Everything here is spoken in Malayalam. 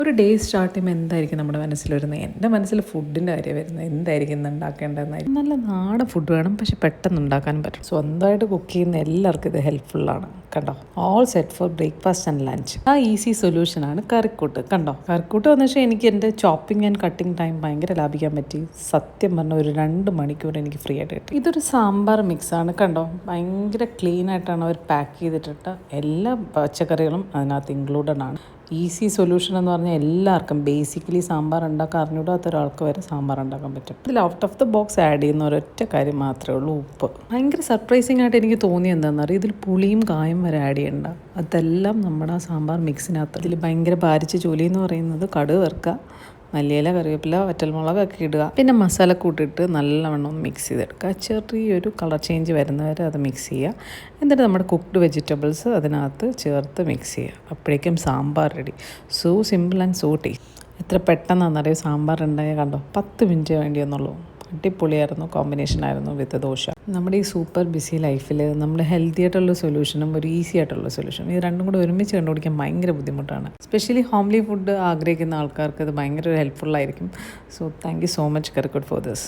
ഒരു ഡേ സ്റ്റാർട്ട് ചെയ്യുമ്പോൾ എന്തായിരിക്കും നമ്മുടെ മനസ്സിൽ വരുന്നത്? എൻ്റെ മനസ്സിൽ ഫുഡിൻ്റെ കാര്യം വരുന്നത്. എന്തായിരിക്കും ഇന്ന് ഉണ്ടാക്കേണ്ടതെന്നായിരിക്കും. നല്ല നാടൻ ഫുഡ് വേണം, പക്ഷെ പെട്ടെന്ന് ഉണ്ടാക്കാനും പറ്റും. സ്വന്തമായിട്ട് കുക്ക് ചെയ്യുന്ന എല്ലാവർക്കും ഇത് ഹെൽപ്ഫുള്ളാണ്. കണ്ടോ, all set four breakfast and lunch. ആ ഈസി സൊല്യൂഷനാണ് കറിക്കൂട്ട്. കണ്ടോ, കറിക്കൂട്ട് വന്നു വെച്ചാൽ എനിക്ക് എൻ്റെ ചോപ്പിംഗ് ആൻഡ് കട്ടിങ് ടൈം ഭയങ്കര ലാഭിക്കാൻ പറ്റി. സത്യം പറഞ്ഞാൽ ഒരു 2 മണിക്കൂർ എനിക്ക് ഫ്രീ ആയിട്ട് കിട്ടി. ഇതൊരു സാമ്പാർ മിക്സാണ്. കണ്ടോ, ഭയങ്കര ക്ലീൻ ആയിട്ടാണ് അവർ പാക്ക് ചെയ്തിട്ടിട്ട്. എല്ലാ പച്ചക്കറികളും അതിനകത്ത് ഇൻക്ലൂഡഡ് ആണ്. ഈസി സൊല്യൂഷൻ എന്ന് പറഞ്ഞാൽ എല്ലാവർക്കും ബേസിക്കലി സാമ്പാർ ഉണ്ടാക്കാൻ അറിഞ്ഞൂടാത്ത ഒരാൾക്ക് വരെ സാമ്പാർ ഉണ്ടാക്കാൻ പറ്റും. ഇതിൽ out of the box add ചെയ്യുന്ന ഒരൊറ്റ കാര്യം മാത്രമേ ഉള്ളൂ, ഉപ്പ്. ഭയങ്കര സർപ്രൈസിങ് ആയിട്ട് എനിക്ക് തോന്നിയത് എന്താണെന്ന് അറിയാം, ഇതിൽ പുളിയും കായും വരെ ആഡ് ചെയ്യണ്ട. അതെല്ലാം നമ്മുടെ ആ സാമ്പാർ മിക്സിനകത്ത്. ഇതിൽ ഭയങ്കര ഭാരിച്ച ജോലി എന്ന് പറയുന്നത് കടുക് വറുക്കുക, മല്ലിയില, കറിവേപ്പില, വറ്റൽമുളകൊക്കെ ഇടുക, പിന്നെ മസാല കൂട്ടിയിട്ട് നല്ലവണ്ണം ഒന്ന് മിക്സ് ചെയ്തെടുക്കുക. ചെറിയൊരു കളർ ചേഞ്ച് വരുന്നവരെ അത് മിക്സ് ചെയ്യുക. എന്നിട്ട് നമ്മുടെ കുക്ക്ഡ് വെജിറ്റബിൾസ് അതിനകത്ത് ചേർത്ത് മിക്സ് ചെയ്യുക. അപ്പോഴേക്കും sambar ready. So simple and so taste. എത്ര പെട്ടെന്നാണെന്നറിയോ സാമ്പാർ ഉണ്ടായാൽ. കണ്ടോ, 10 മിനിറ്റ് വേണ്ടിയെന്നുള്ളൂ. അടിപൊളിയായിരുന്നു, കോമ്പിനേഷനായിരുന്നു വിത്ത് ദോശ. നമ്മുടെ ഈ സൂപ്പർ ബിസി ലൈഫിൽ നമ്മൾ ഹെൽത്തി ആയിട്ടുള്ള സൊല്യൂഷനും ഒരു ഈസി ആയിട്ടുള്ള സൊല്യൂഷനും, ഇത് രണ്ടും കൂടെ ഒരുമിച്ച് കണ്ടുപിടിക്കാൻ ഭയങ്കര ബുദ്ധിമുട്ടാണ്. സ്പെഷ്യലി ഹോംലി ഫുഡ് ആഗ്രഹിക്കുന്ന ആൾക്കാർക്ക് ഇത് ഭയങ്കര ഹെൽപ്ഫുള്ളായിരിക്കും. So thank you so much കറിക്കൂട്ട് ഫോർ ദിസ്.